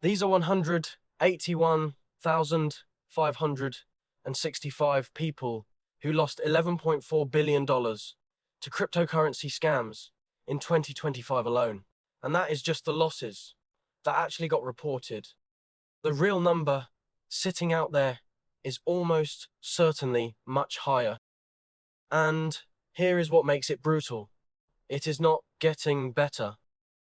These are 181,565 people who lost $11.4 billion to cryptocurrency scams in 2025 alone. And that is just the losses that actually got reported. The real number sitting out there is almost certainly much higher. And here is what makes it brutal. It is not getting better.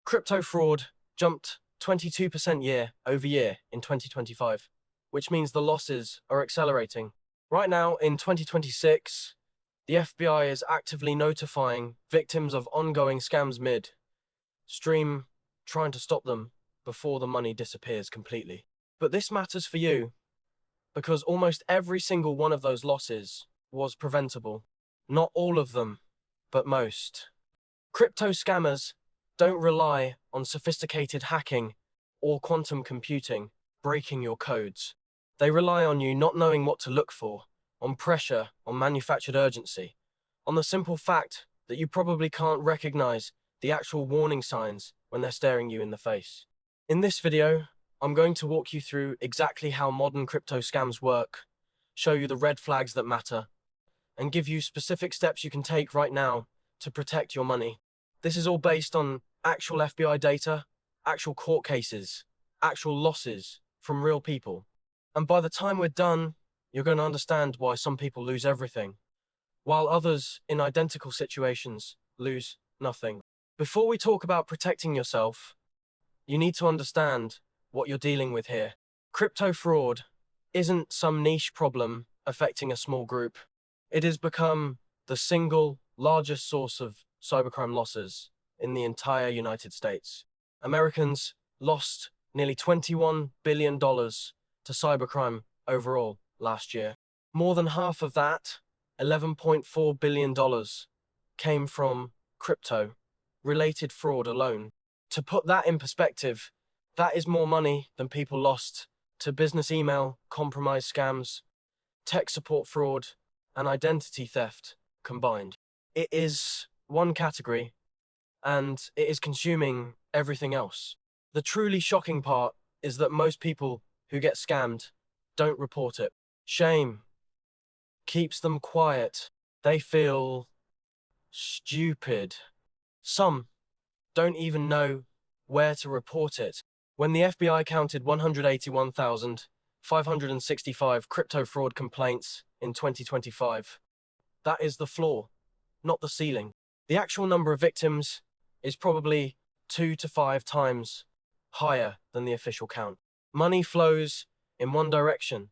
Crypto fraud jumped 22% year over year in 2025, which means the losses are accelerating. Right now, in 2026, the FBI is actively notifying victims of ongoing scams mid-stream, trying to stop them before the money disappears completely. But this matters for you because almost every single one of those losses was preventable. Not all of them, but most. Crypto scammers don't rely on sophisticated hacking or quantum computing breaking your codes. They rely on you not knowing what to look for, on pressure, on manufactured urgency, on the simple fact that you probably can't recognize the actual warning signs when they're staring you in the face. In this video, I'm going to walk you through exactly how modern crypto scams work, show you the red flags that matter, and give you specific steps you can take right now to protect your money. This is all based on actual FBI data, actual court cases, actual losses from real people. And by the time we're done, you're going to understand why some people lose everything, while others in identical situations lose nothing. Before we talk about protecting yourself, you need to understand what you're dealing with here. Crypto fraud isn't some niche problem affecting a small group. It has become the single largest source of cybercrime losses in the entire United States. Americans lost nearly $21 billion to cybercrime overall last year. More than half of that, $11.4 billion, came from crypto-related fraud alone. To put that in perspective, that is more money than people lost to business email, compromise scams, tech support fraud, and identity theft combined. It is one category, and it is consuming everything else. The truly shocking part is that most people who get scammed don't report it. Shame keeps them quiet. They feel stupid. Some don't even know where to report it. When the FBI counted 181,565 crypto fraud complaints in 2025, that is the floor, not the ceiling. The actual number of victims is probably 2 to 5 times higher than the official count. Money flows in one direction,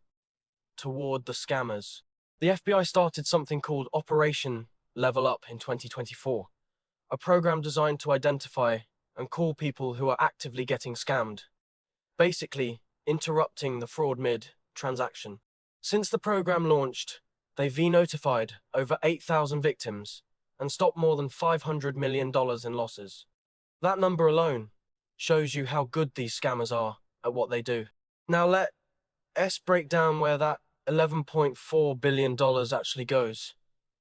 toward the scammers. The FBI started something called Operation Level Up in 2024, a program designed to identify and call people who are actively getting scammed, basically interrupting the fraud mid-transaction. Since the program launched, they've notified over 8,000 victims and stopped more than $500 million in losses. That number alone shows you how good these scammers are at what they do. Now let us break down where that $11.4 billion actually goes,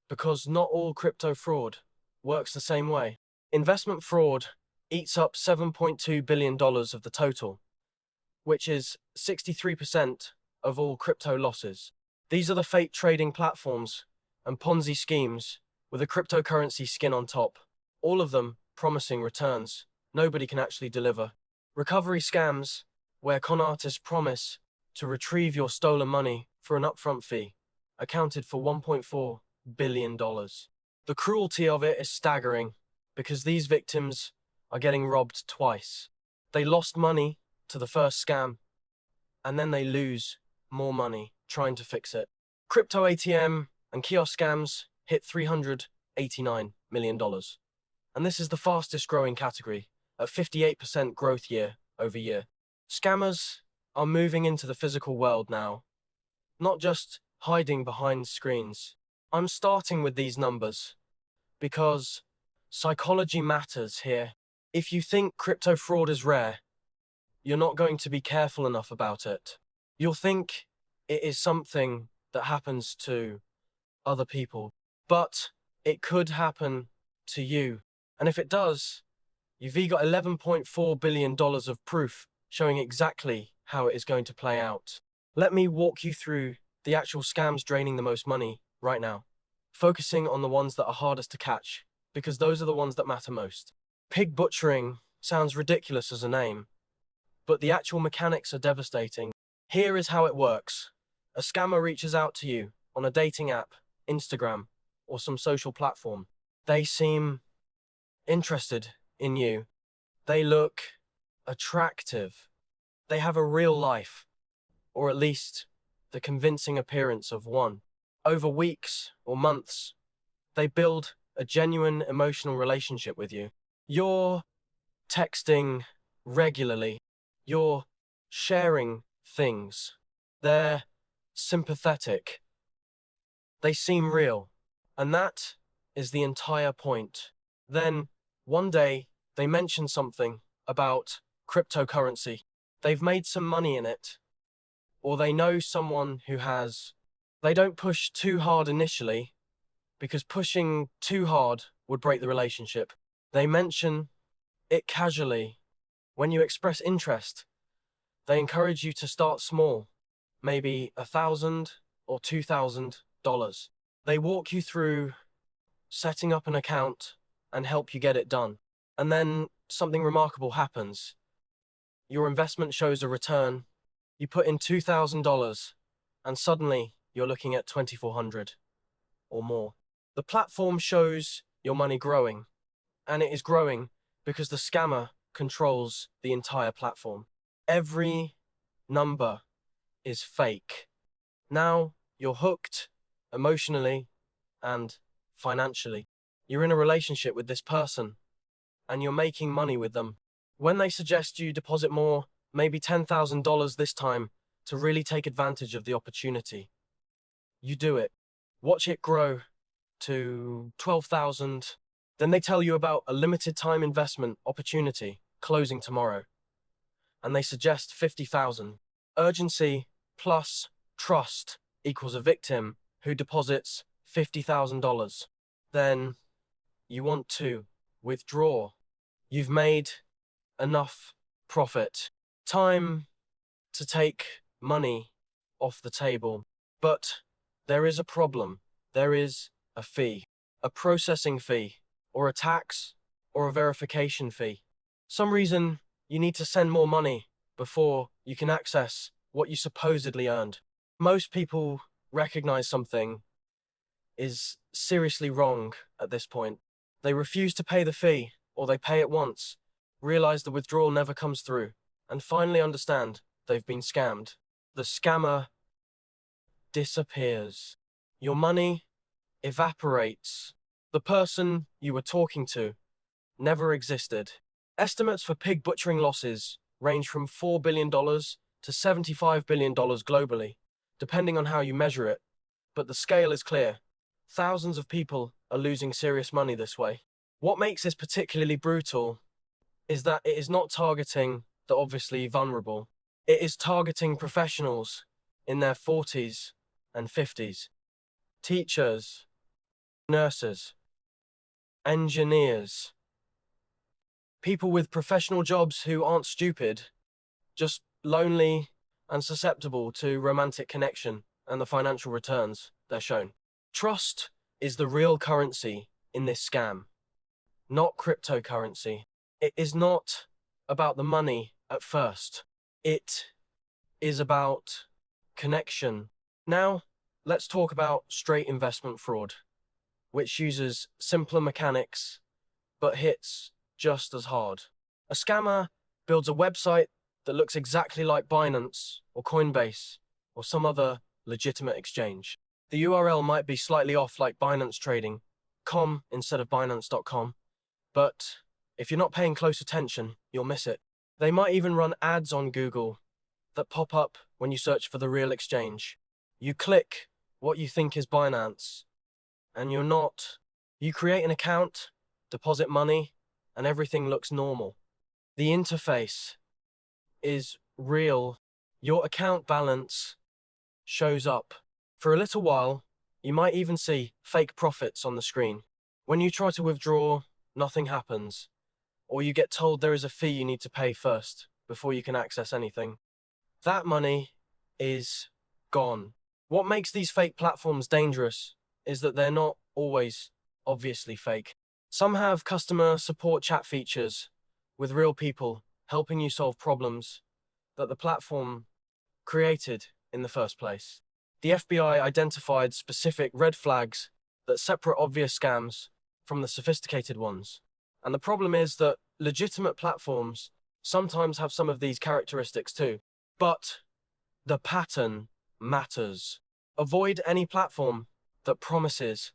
because not all crypto fraud works the same way. Investment fraud eats up $7.2 billion of the total, which is 63% of all crypto losses. These are the fake trading platforms and Ponzi schemes with a cryptocurrency skin on top, all of them promising returns nobody can actually deliver. Recovery scams, where con artists promise to retrieve your stolen money for an upfront fee, accounted for $1.4 billion. The cruelty of it is staggering, because these victims are getting robbed twice. They lost money to the first scam, and then they lose more money trying to fix it. Crypto ATM and kiosk scams hit $389 million. And this is the fastest growing category, at 58% growth year over year. Scammers are moving into the physical world now, not just hiding behind screens. I'm starting with these numbers because psychology matters here. If you think crypto fraud is rare, you're not going to be careful enough about it. You'll think it is something that happens to other people, but it could happen to you. And if it does, you've got $11.4 billion of proof showing exactly how it is going to play out. Let me walk you through the actual scams draining the most money right now, focusing on the ones that are hardest to catch, because those are the ones that matter most. Pig butchering sounds ridiculous as a name, but the actual mechanics are devastating. Here is how it works. A scammer reaches out to you on a dating app, Instagram, or some social platform. They seem interested in you. They look attractive. They have a real life, or at least the convincing appearance of one. Over weeks or months, they build a genuine emotional relationship with you. You're texting regularly. You're sharing things. They're sympathetic. They seem real. And that is the entire point. Then, one day, they mention something about cryptocurrency. They've made some money in it, or they know someone who has. They don't push too hard initially, because pushing too hard would break the relationship. They mention it casually. When you express interest, they encourage you to start small, maybe $1,000 or $2,000. They walk you through setting up an account and help you get it done. And then something remarkable happens. Your investment shows a return. You put in $2,000 and suddenly you're looking at 2,400 or more. The platform shows your money growing, and it is growing because the scammer controls the entire platform. Every number is fake. Now you're hooked emotionally and financially. You're in a relationship with this person and you're making money with them. When they suggest you deposit more, maybe $10,000 this time, to really take advantage of the opportunity, you do it. Watch it grow to 12,000. Then they tell you about a limited time investment opportunity closing tomorrow, and they suggest 50,000. Urgency plus trust equals a victim who deposits $50,000. Then you want to withdraw. You've made enough profit. Time to take money off the table. But there is a problem. There is a fee, a processing fee, or a tax, or a verification fee. Some reason you need to send more money before you can access what you supposedly earned. Most people recognize something is seriously wrong at this point. They refuse to pay the fee, or they pay it once, realize the withdrawal never comes through, and finally understand they've been scammed. The scammer disappears. Your money evaporates. The person you were talking to never existed. Estimates for pig butchering losses range from $4 billion to $75 billion globally, depending on how you measure it. But the scale is clear. Thousands of people are losing serious money this way. What makes this particularly brutal is that it is not targeting the obviously vulnerable. It is targeting professionals in their 40s and 50s. Teachers, nurses, engineers, people with professional jobs who aren't stupid, just lonely and susceptible to romantic connection and the financial returns they're shown. Trust is the real currency in this scam, not cryptocurrency. It is not about the money at first. It is about connection. Now, let's talk about straight investment fraud, which uses simpler mechanics but hits just as hard. A scammer builds a website that looks exactly like Binance or Coinbase or some other legitimate exchange. The URL might be slightly off, like Binance Trading, com instead of Binance.com, but if you're not paying close attention, you'll miss it. They might even run ads on Google that pop up when you search for the real exchange. You click what you think is Binance, and you're not. You create an account, deposit money, and everything looks normal. The interface is real. Your account balance shows up. For a little while, you might even see fake profits on the screen. When you try to withdraw, nothing happens, or you get told there is a fee you need to pay first. before you can access anything. That money is gone. What makes these fake platforms dangerous is that they're not always obviously fake. Some have customer support chat features with real people helping you solve problems that the platform created in the first place. The FBI identified specific red flags that separate obvious scams from the sophisticated ones. And the problem is that legitimate platforms sometimes have some of these characteristics too. But the pattern matters. Avoid any platform that promises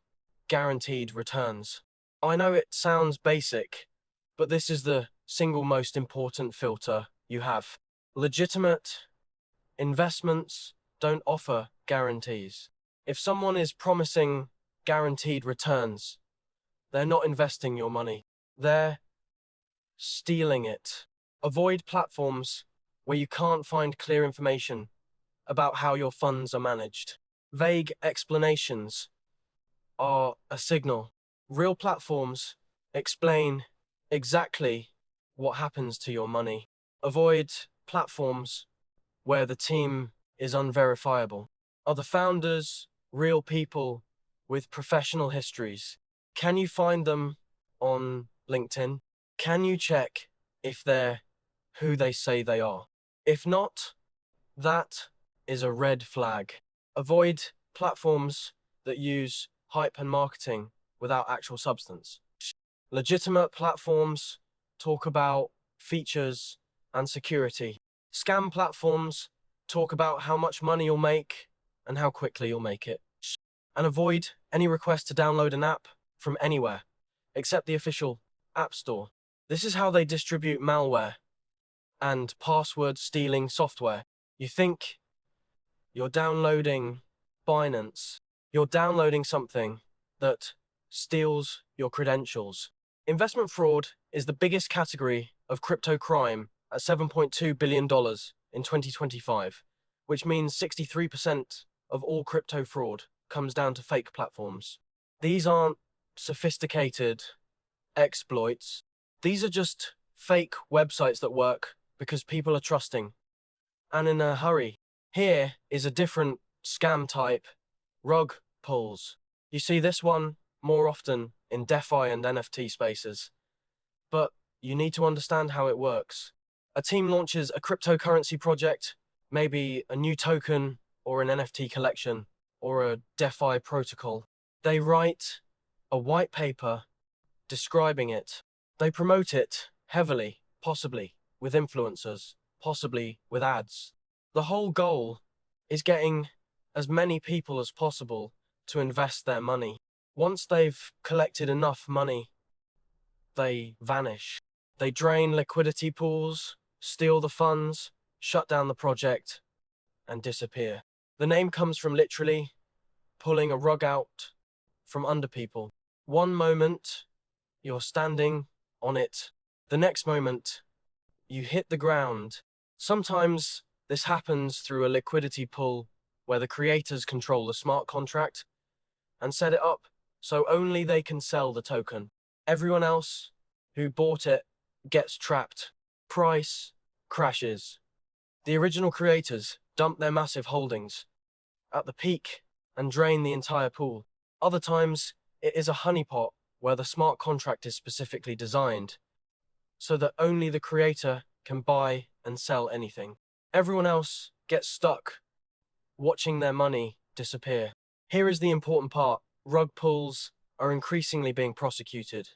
guaranteed returns. I know it sounds basic, but this is the single most important filter you have. Legitimate investments don't offer guarantees. If someone is promising guaranteed returns, they're not investing your money. They're stealing it. Avoid platforms where you can't find clear information about how your funds are managed. Vague explanations are a signal. Real platforms explain exactly what happens to your money. Avoid platforms where the team is unverifiable. Are the founders real people with professional histories? Can you find them on LinkedIn? Can you check if they're who they say they are? If not, that is a red flag. Avoid platforms that use hype and marketing without actual substance. Legitimate platforms talk about features and security. Scam platforms talk about how much money you'll make and how quickly you'll make it. And avoid any request to download an app from anywhere, except the official App Store. This is how they distribute malware and password stealing software. You think you're downloading Binance. You're downloading something that steals your credentials. Investment fraud is the biggest category of crypto crime at $7.2 billion in 2025, which means 63% of all crypto fraud comes down to fake platforms. These aren't sophisticated exploits. These are just fake websites that work because people are trusting and in a hurry. Here is a different scam type, rug pulls. You see this one more often in DeFi and NFT spaces, but you need to understand how it works. A team launches a cryptocurrency project, maybe a new token or an NFT collection or a DeFi protocol. They write a white paper describing it. They promote it heavily, possibly with influencers, possibly with ads. The whole goal is getting as many people as possible to invest their money. Once they've collected enough money, they vanish. They drain liquidity pools, steal the funds, shut down the project, and disappear. The name comes from literally pulling a rug out from under people. One moment, you're standing on it. The next moment, you hit the ground. Sometimes this happens through a liquidity pull where the creators control the smart contract and set it up so only they can sell the token. Everyone else who bought it gets trapped. Price crashes. The original creators dump their massive holdings at the peak and drain the entire pool. Other times, it is a honeypot where the smart contract is specifically designed so that only the creator can buy and sell anything. Everyone else gets stuck watching their money disappear. Here is the important part. Rug pulls are increasingly being prosecuted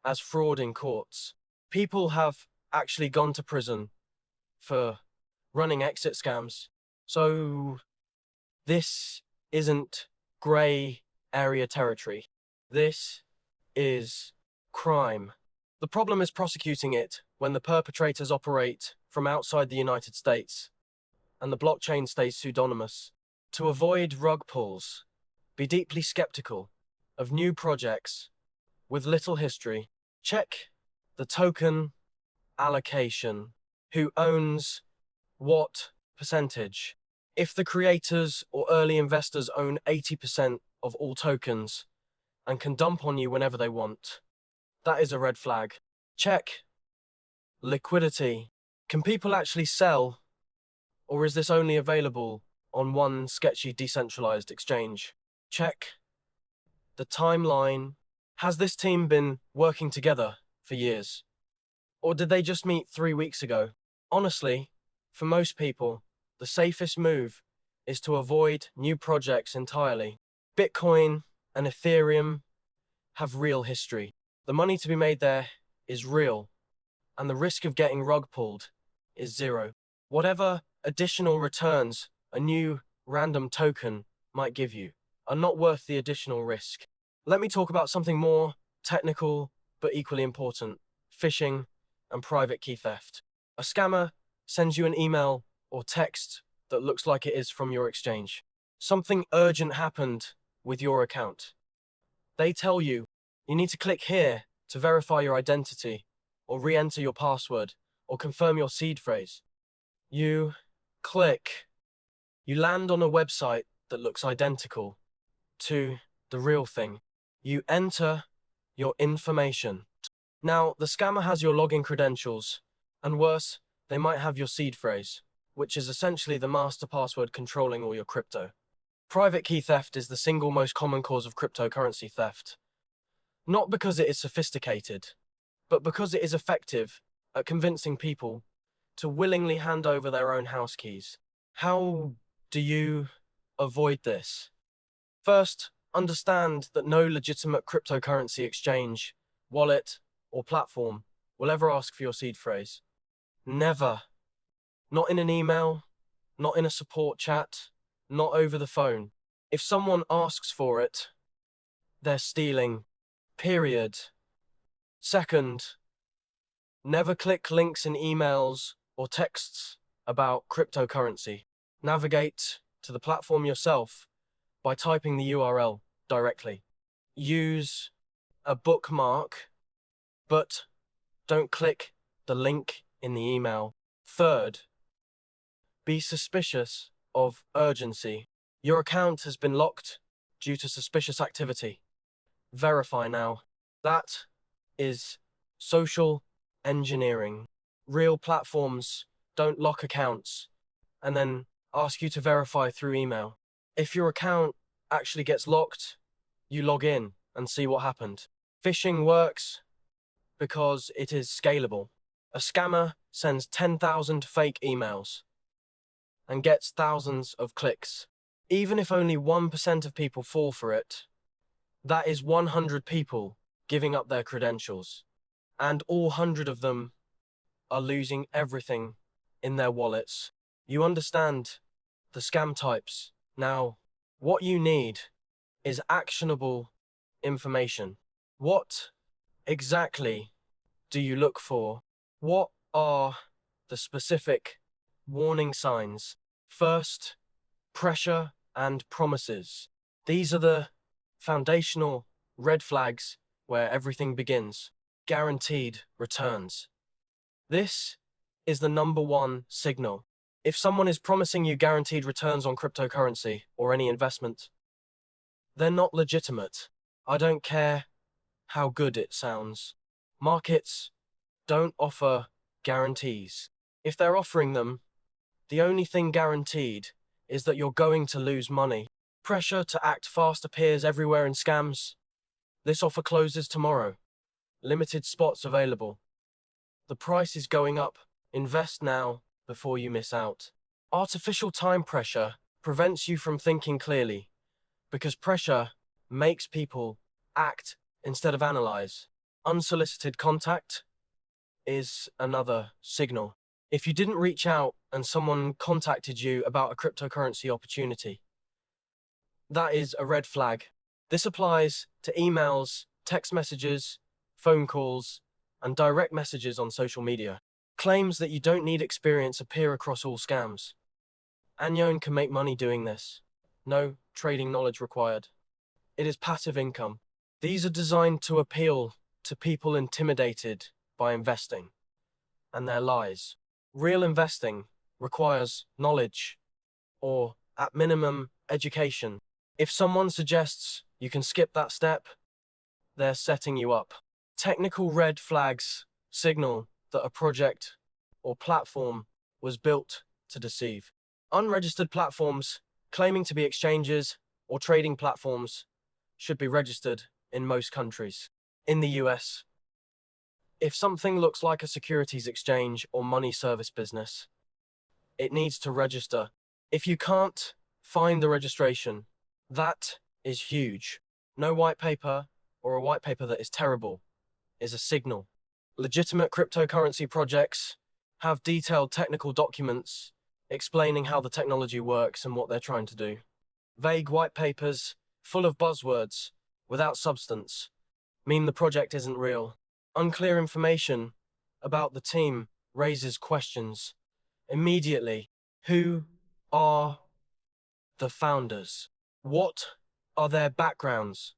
as fraud in courts. People have actually gone to prison for running exit scams. So this isn't grey area territory. This is crime. The problem is prosecuting it when the perpetrators operate from outside the United States and the blockchain stays pseudonymous. To avoid rug pulls, be deeply skeptical of new projects with little history. Check the token allocation. Who owns what percentage? If the creators or early investors own 80% of all tokens and can dump on you whenever they want, that is a red flag. Check liquidity. Can people actually sell, or is this only available on one sketchy decentralized exchange? Check the timeline. Has this team been working together for years? Or did they just meet 3 weeks ago? Honestly, for most people, the safest move is to avoid new projects entirely. Bitcoin and Ethereum have real history. The money to be made there is real, and the risk of getting rug pulled is zero. Whatever additional returns a new random token might give you are not worth the additional risk. Let me talk about something more technical but equally important: phishing and private key theft. A scammer sends you an email or text that looks like it is from your exchange. Something urgent happened with your account. They tell you need to click here to verify your identity, or re-enter your password, or confirm your seed phrase. You click. You land on a website that looks identical to the real thing. You enter your information. Now, the scammer has your login credentials, and worse, they might have your seed phrase, which is essentially the master password controlling all your crypto. Private key theft is the single most common cause of cryptocurrency theft. Not because it is sophisticated, but because it is effective at convincing people to willingly hand over their own house keys. How do you avoid this? First, understand that no legitimate cryptocurrency exchange, wallet, or platform will ever ask for your seed phrase. Never. Not in an email, not in a support chat, not over the phone. If someone asks for it, they're stealing. Period. Second, never click links in emails or texts about cryptocurrency. Navigate to the platform yourself by typing the URL directly. Use a bookmark, but don't click the link in the email. Third, be suspicious of urgency. Your account has been locked due to suspicious activity. Verify now. That is social engineering. Real platforms don't lock accounts and then ask you to verify through email. If your account actually gets locked, you log in and see what happened. Phishing works because it is scalable. A scammer sends 10,000 fake emails and gets thousands of clicks. Even if only 1% of people fall for it, that is 100 people giving up their credentials, and all 100 of them are losing everything in their wallets. You understand the scam types. Now, what you need is actionable information. What exactly do you look for? What are the specific warning signs? First, pressure and promises. These are the foundational red flags where everything begins. Guaranteed returns. This is the number one signal. If someone is promising you guaranteed returns on cryptocurrency or any investment, they're not legitimate. I don't care how good it sounds. Markets don't offer guarantees. If they're offering them, the only thing guaranteed is that you're going to lose money. Pressure to act fast appears everywhere in scams. This offer closes tomorrow. Limited spots available. The price is going up. Invest now before you miss out. Artificial time pressure prevents you from thinking clearly, because pressure makes people act instead of analyze. Unsolicited contact is another signal. If you didn't reach out and someone contacted you about a cryptocurrency opportunity, that is a red flag. This applies to emails, text messages, phone calls, and direct messages on social media. Claims that you don't need experience appear across all scams. Anyone can make money doing this. No trading knowledge required. It is passive income. These are designed to appeal to people intimidated by investing and their lies. Real investing requires knowledge, or at minimum, education. If someone suggests you can skip that step, they're setting you up. Technical red flags signal that a project or platform was built to deceive. Unregistered platforms claiming to be exchanges or trading platforms should be registered in most countries. In the US, if something looks like a securities exchange or money service business, it needs to register. If you can't find the registration, that is huge. No white paper, or a white paper that is terrible, is a signal. Legitimate cryptocurrency projects have detailed technical documents explaining how the technology works and what they're trying to do. Vague white papers, full of buzzwords, without substance, mean the project isn't real. Unclear information about the team raises questions immediately. Who are the founders? What are their backgrounds?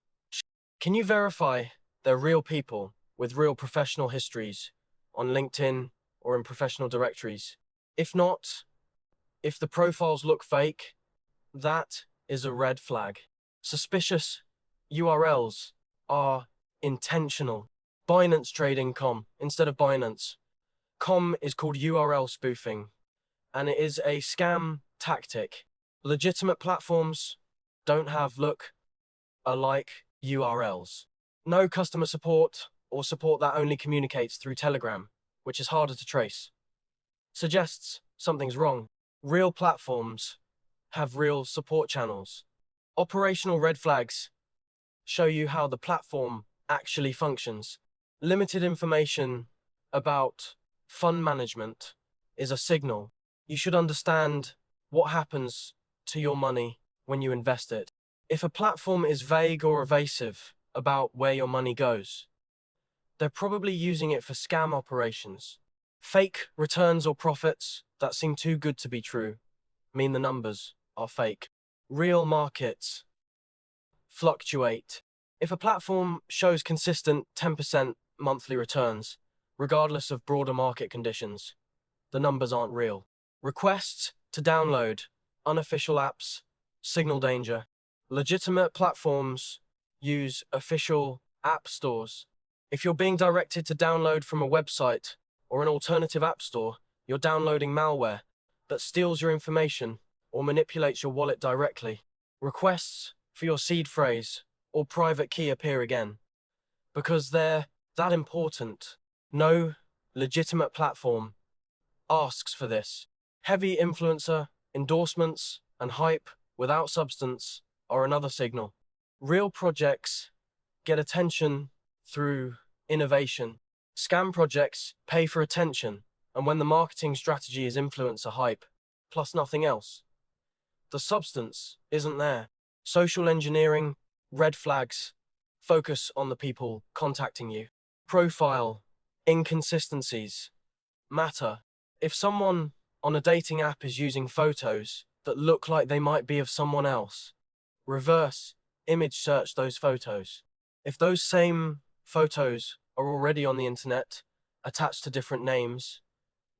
Can you verify they're real people with real professional histories on LinkedIn or in professional directories? If not, if the profiles look fake, that is a red flag. Suspicious URLs are intentional. Binance Trading Com instead of Binance. Com is called URL spoofing, and it is a scam tactic. Legitimate platforms don't have look-alike URLs. No customer support or support that only communicates through Telegram, which is harder to trace, suggests something's wrong. Real platforms have real support channels. Operational red flags show you how the platform actually functions. Limited information about fund management is a signal. You should understand what happens to your money when you invest it. If a platform is vague or evasive about where your money goes, they're probably using it for scam operations. Fake returns or profits that seem too good to be true mean the numbers are fake. Real markets fluctuate. If a platform shows consistent 10% monthly returns, regardless of broader market conditions, the numbers aren't real. Requests to download unofficial apps signal danger. Legitimate platforms use official app stores. If you're being directed to download from a website or an alternative app store, you're downloading malware that steals your information or manipulates your wallet directly. Requests for your seed phrase or private key appear again because they're that important. No legitimate platform asks for this. Heavy influencer endorsements and hype without substance are another signal. Real projects get attention through innovation. Scam projects pay for attention, and when the marketing strategy is influencer hype, plus nothing else, the substance isn't there. Social engineering, red flags, focus on the people contacting you. Profile, inconsistencies, matter. If someone on a dating app is using photos that look like they might be of someone else, reverse image search those photos. If those same photos are already on the internet, attached to different names,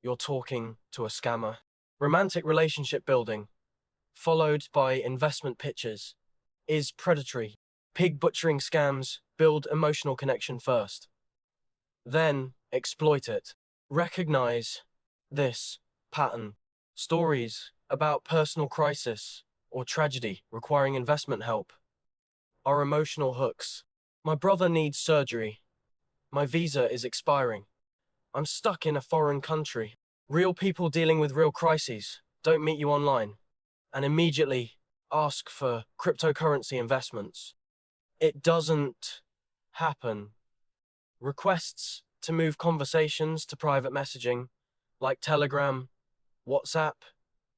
you're talking to a scammer. Romantic relationship building, followed by investment pitches, is predatory. Pig butchering scams build emotional connection first, then exploit it. Recognize this pattern. Stories about personal crisis or tragedy requiring investment help are emotional hooks. My brother needs surgery. My visa is expiring. I'm stuck in a foreign country. Real people dealing with real crises don't meet you online and immediately ask for cryptocurrency investments. It doesn't happen. Requests to move conversations to private messaging, like Telegram, WhatsApp,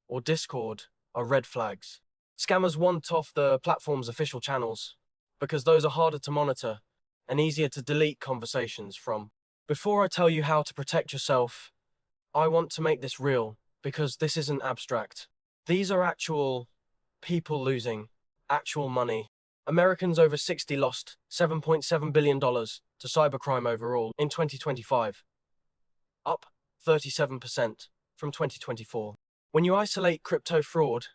or Discord, are red flags. Scammers want off the platform's official channels because those are harder to monitor and easier to delete conversations from. Before I tell you how to protect yourself, I want to make this real because this isn't abstract. These are actual people losing actual money. Americans over 60 lost $7.7 billion to cybercrime overall in 2025, up 37% from 2024. When you isolate crypto fraud,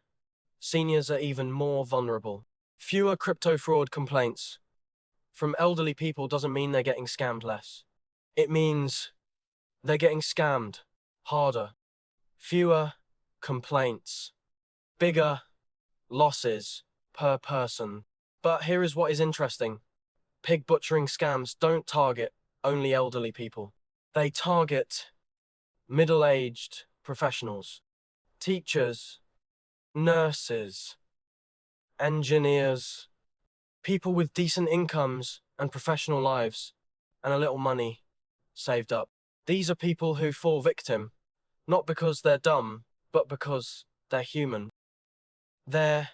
seniors are even more vulnerable. Fewer crypto fraud complaints from elderly people doesn't mean they're getting scammed less. It means they're getting scammed harder, fewer complaints, bigger losses per person. But here is what is interesting. Pig butchering scams don't target only elderly people. They target middle-aged professionals, teachers, nurses, engineers, people with decent incomes and professional lives, and a little money saved up. These are people who fall victim, not because they're dumb, but because they're human. They're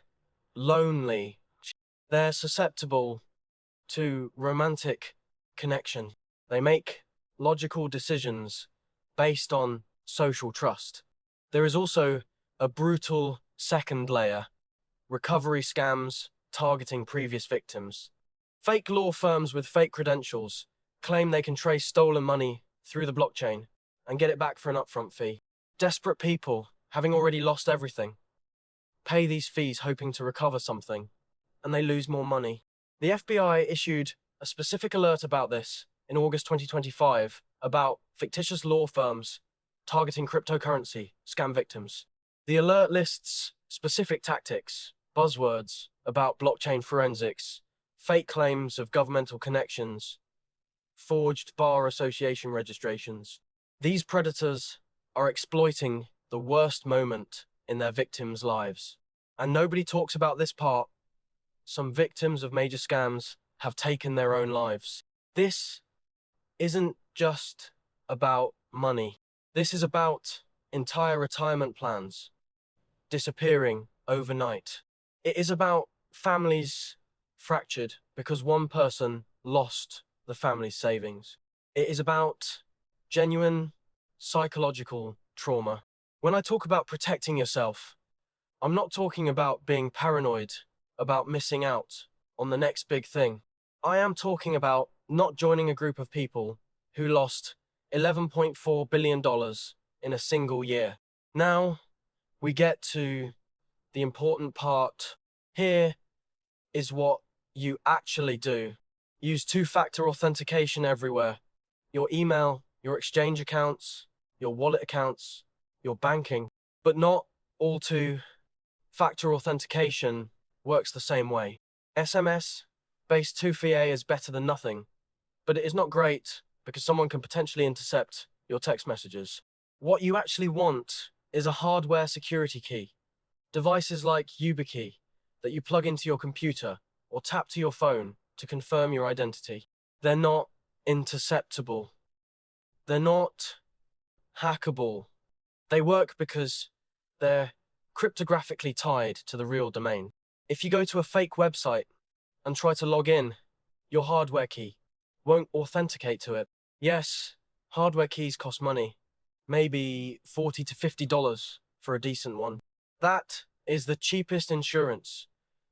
lonely. They're susceptible to romantic connection. They make logical decisions based on social trust. There is also a brutal second layer: recovery scams targeting previous victims. Fake law firms with fake credentials claim they can trace stolen money through the blockchain and get it back for an upfront fee. Desperate people, having already lost everything, pay these fees hoping to recover something, and they lose more money. The FBI issued a specific alert about this in August 2025 about fictitious law firms targeting cryptocurrency scam victims. The alert lists specific tactics, buzzwords about blockchain forensics, fake claims of governmental connections, forged bar association registrations. These predators are exploiting the worst moment in their victims' lives. And nobody talks about this part. Some victims of major scams have taken their own lives. This isn't just about money. This is about entire retirement plans disappearing overnight. It is about families fractured because one person lost the family's savings. It is about genuine psychological trauma. When I talk about protecting yourself, I'm not talking about being paranoid about missing out on the next big thing. I am talking about not joining a group of people who lost $11.4 billion in a single year. Now, we get to the important part. Here is what you actually do. Use two-factor authentication everywhere. Your email, your exchange accounts, your wallet accounts, your banking. But not all two-factor authentication works the same way. SMS-based 2FA is better than nothing, but it is not great because someone can potentially intercept your text messages. What you actually want is a hardware security key. Devices like YubiKey that you plug into your computer or tap to your phone to confirm your identity. They're not interceptable. They're not hackable. They work because they're cryptographically tied to the real domain. If you go to a fake website and try to log in, your hardware key won't authenticate to it. Yes, hardware keys cost money, maybe $40 to $50 for a decent one. That is the cheapest insurance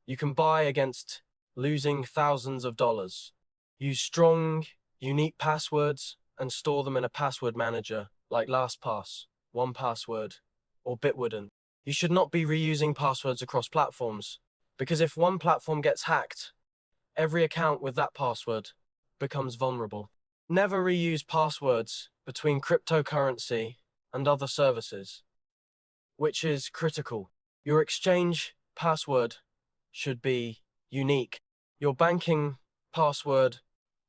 you can buy against losing thousands of dollars. Use strong, unique passwords and store them in a password manager like LastPass, 1Password, or Bitwarden. You should not be reusing passwords across platforms, because if one platform gets hacked, every account with that password becomes vulnerable. Never reuse passwords between cryptocurrency and other services, which is critical. Your exchange password should be unique. Your banking password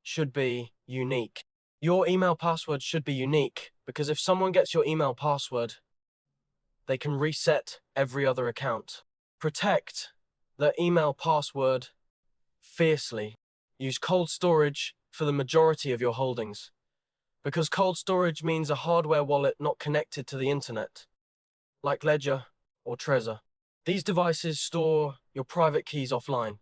should be unique. Your email password should be unique because if someone gets your email password, they can reset every other account. Protect the email password fiercely. Use cold storage for the majority of your holdings, because cold storage means a hardware wallet not connected to the internet, like Ledger or Trezor. These devices store your private keys offline.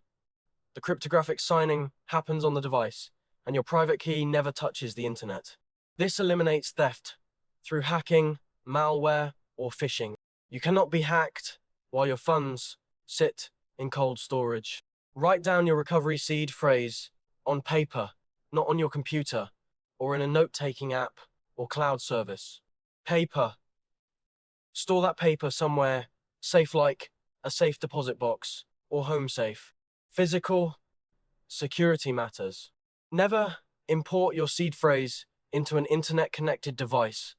The cryptographic signing happens on the device, and your private key never touches the internet. This eliminates theft through hacking, malware, or phishing. You cannot be hacked while your funds sit in cold storage. Write down your recovery seed phrase on paper, not on your computer, or in a note-taking app or cloud service. Paper. Store that paper somewhere safe, like a safe deposit box or home safe. Physical security matters. Never import your seed phrase into an internet-connected device,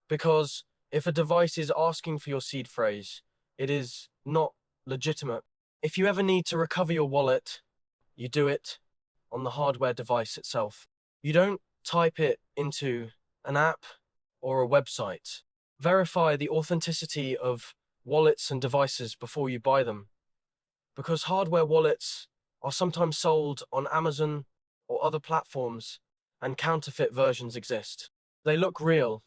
because If a device is asking for your seed phrase, it is not legitimate. If you ever need to recover your wallet, you do it on the hardware device itself. You don't type it into an app or a website. Verify the authenticity of wallets and devices before you buy them, because hardware wallets are sometimes sold on Amazon or other platforms, and counterfeit versions exist. They look real,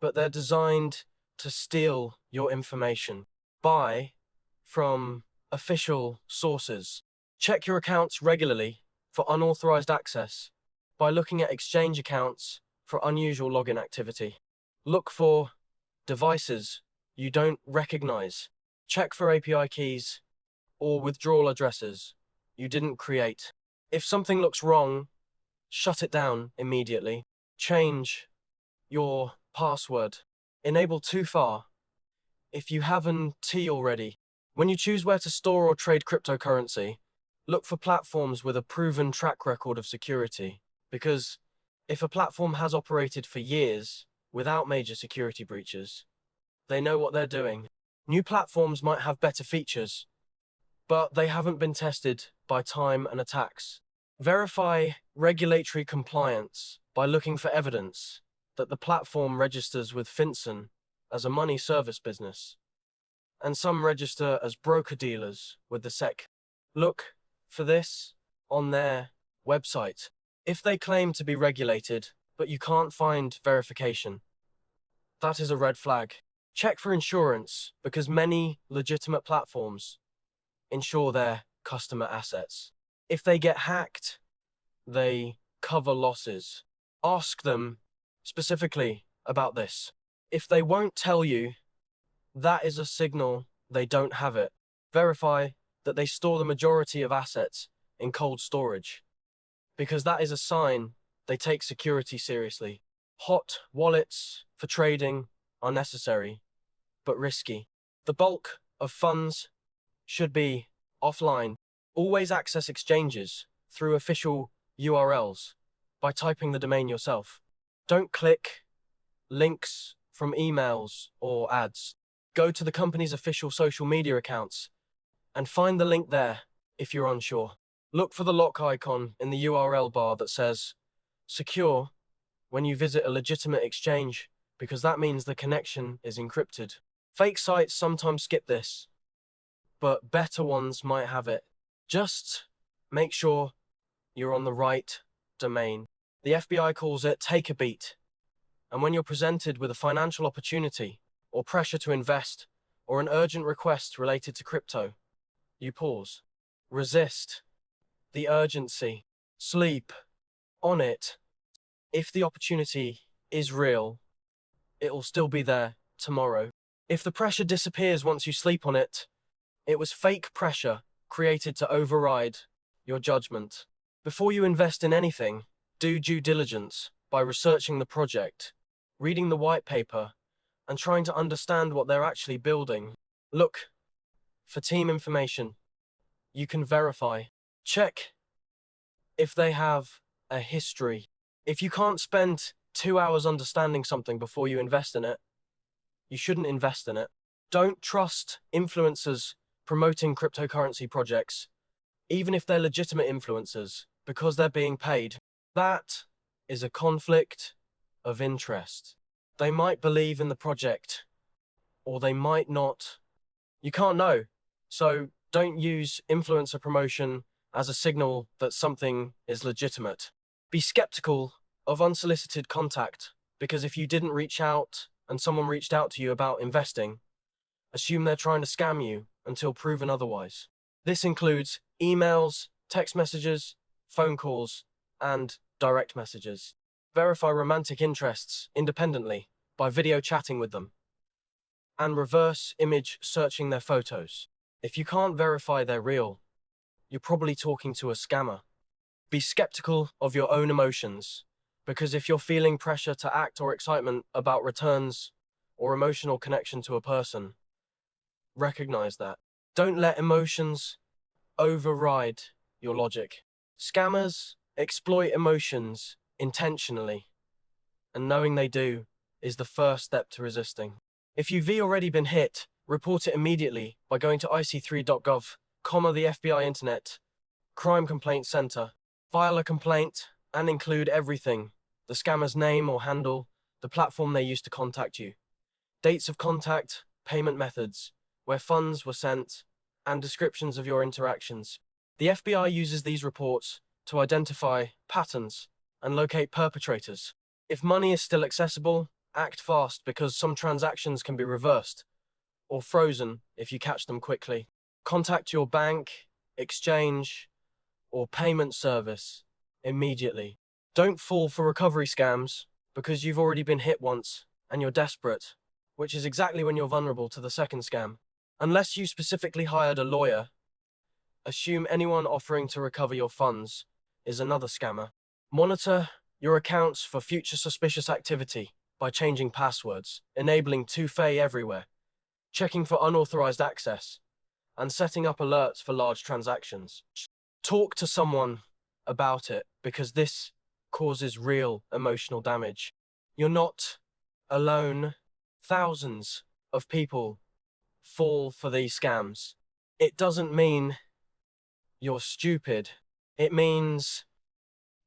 but they're designed to steal your information. Buy from official sources. Check your accounts regularly for unauthorized access by looking at exchange accounts for unusual login activity. Look for devices you don't recognize. Check for API keys or withdrawal addresses you didn't create. If something looks wrong, shut it down immediately. Change your password. Enable 2FA if you haven't already. When you choose where to store or trade cryptocurrency, look for platforms with a proven track record of security, because if a platform has operated for years without major security breaches, they know what they're doing. New platforms might have better features, but they haven't been tested by time and attacks. Verify regulatory compliance by looking for evidence that the platform registers with FinCEN as a money service business, and some register as broker-dealers with the SEC. Look for this on their website. If they claim to be regulated, but you can't find verification, that is a red flag. Check for insurance, because many legitimate platforms insure their customer assets. If they get hacked, they cover losses. Ask them specifically about this. If they won't tell you, that is a signal they don't have it. Verify that they store the majority of assets in cold storage, because that is a sign they take security seriously. Hot wallets for trading are necessary, but risky. The bulk of funds should be offline. Always access exchanges through official URLs by typing the domain yourself. Don't click links from emails or ads. Go to the company's official social media accounts and find the link there if you're unsure. Look for the lock icon in the URL bar that says secure when you visit a legitimate exchange, because that means the connection is encrypted. Fake sites sometimes skip this, but better ones might have it. Just make sure you're on the right domain. The FBI calls it take a beat. And when you're presented with a financial opportunity or pressure to invest or an urgent request related to crypto, you pause. Resist the urgency. Sleep on it. If the opportunity is real, it will still be there tomorrow. If the pressure disappears once you sleep on it, it was fake pressure created to override your judgment. Before you invest in anything, do due diligence by researching the project, reading the white paper, and trying to understand what they're actually building. Look for team information you can verify. Check if they have a history. If you can't spend 2 hours understanding something before you invest in it, you shouldn't invest in it. Don't trust influencers promoting cryptocurrency projects, even if they're legitimate influencers, because they're being paid. That is a conflict of interest. They might believe in the project, or they might not. You can't know. So don't use influencer promotion as a signal that something is legitimate. Be skeptical of unsolicited contact, because if you didn't reach out and someone reached out to you about investing, assume they're trying to scam you until proven otherwise. This includes emails, text messages, phone calls, and direct messages. Verify romantic interests independently by video chatting with them and reverse image searching their photos. If you can't verify they're real, you're probably talking to a scammer. Be skeptical of your own emotions, because if you're feeling pressure to act or excitement about returns or emotional connection to a person, recognize that. Don't let emotions override your logic. Scammers exploit emotions intentionally, and knowing they do is the first step to resisting. If you've already been hit, report it immediately by going to ic3.gov, the FBI Internet Crime Complaint Center. File a complaint and include everything: the scammer's name or handle, the platform they used to contact you, dates of contact, payment methods, where funds were sent, and descriptions of your interactions. The FBI uses these reports to identify patterns and locate perpetrators. If money is still accessible, act fast because some transactions can be reversed or frozen if you catch them quickly. Contact your bank, exchange, or payment service immediately. Don't fall for recovery scams because you've already been hit once and you're desperate, which is exactly when you're vulnerable to the second scam. Unless you specifically hired a lawyer, assume anyone offering to recover your funds is another scammer. Monitor your accounts for future suspicious activity by changing passwords, enabling 2FA everywhere, checking for unauthorized access, and setting up alerts for large transactions. Talk to someone about it because this causes real emotional damage. You're not alone. Thousands of people fall for these scams. It doesn't mean you're stupid. It means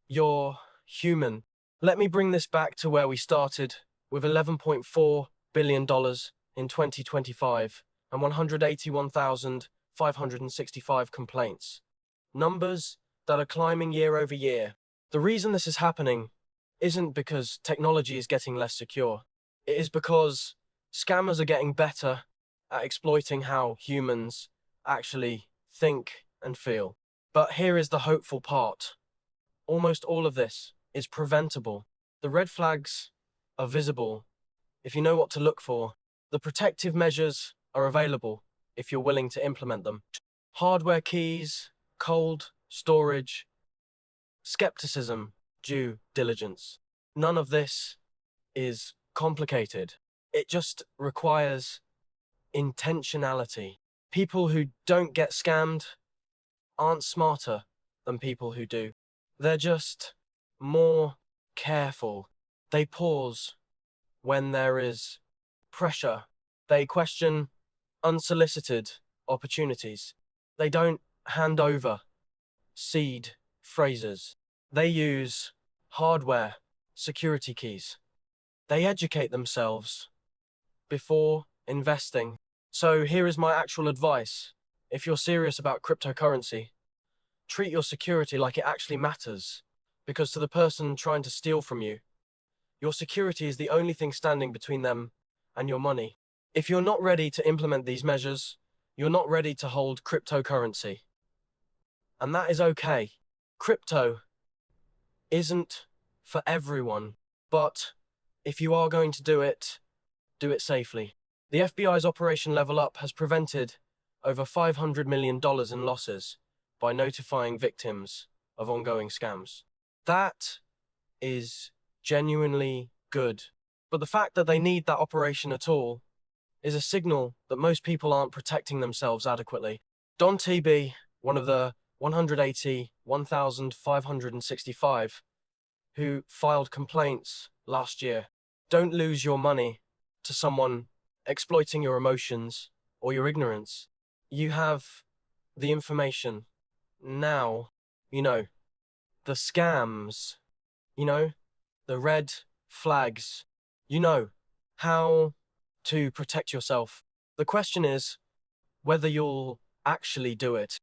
you're human. Let me bring this back to where we started with $11.4 billion in 2025 and 181,565 complaints. Numbers that are climbing year over year. The reason this is happening isn't because technology is getting less secure. It is because scammers are getting better at exploiting how humans actually think and feel. But here is the hopeful part. Almost all of this is preventable. The red flags are visible if you know what to look for. The protective measures are available if you're willing to implement them. Hardware keys, cold storage, skepticism, due diligence. None of this is complicated. It just requires intentionality. People who don't get scammed aren't smarter than people who do. They're just more careful. They pause when there is pressure. They question unsolicited opportunities. They don't hand over seed phrases. They use hardware security keys. They educate themselves before investing. So here is my actual advice. If you're serious about cryptocurrency, treat your security like it actually matters, because to the person trying to steal from you, your security is the only thing standing between them and your money. If you're not ready to implement these measures, you're not ready to hold cryptocurrency. And that is okay. Crypto isn't for everyone, but if you are going to do it safely. The FBI's Operation Level Up has prevented over $500 million in losses by notifying victims of ongoing scams. That is genuinely good. But the fact that they need that operation at all is a signal that most people aren't protecting themselves adequately. Don TB, one of the 181,565 who filed complaints last year. Don't lose your money to someone exploiting your emotions or your ignorance. You have the information. Now, the scams, the red flags, how to protect yourself. The question is whether you'll actually do it.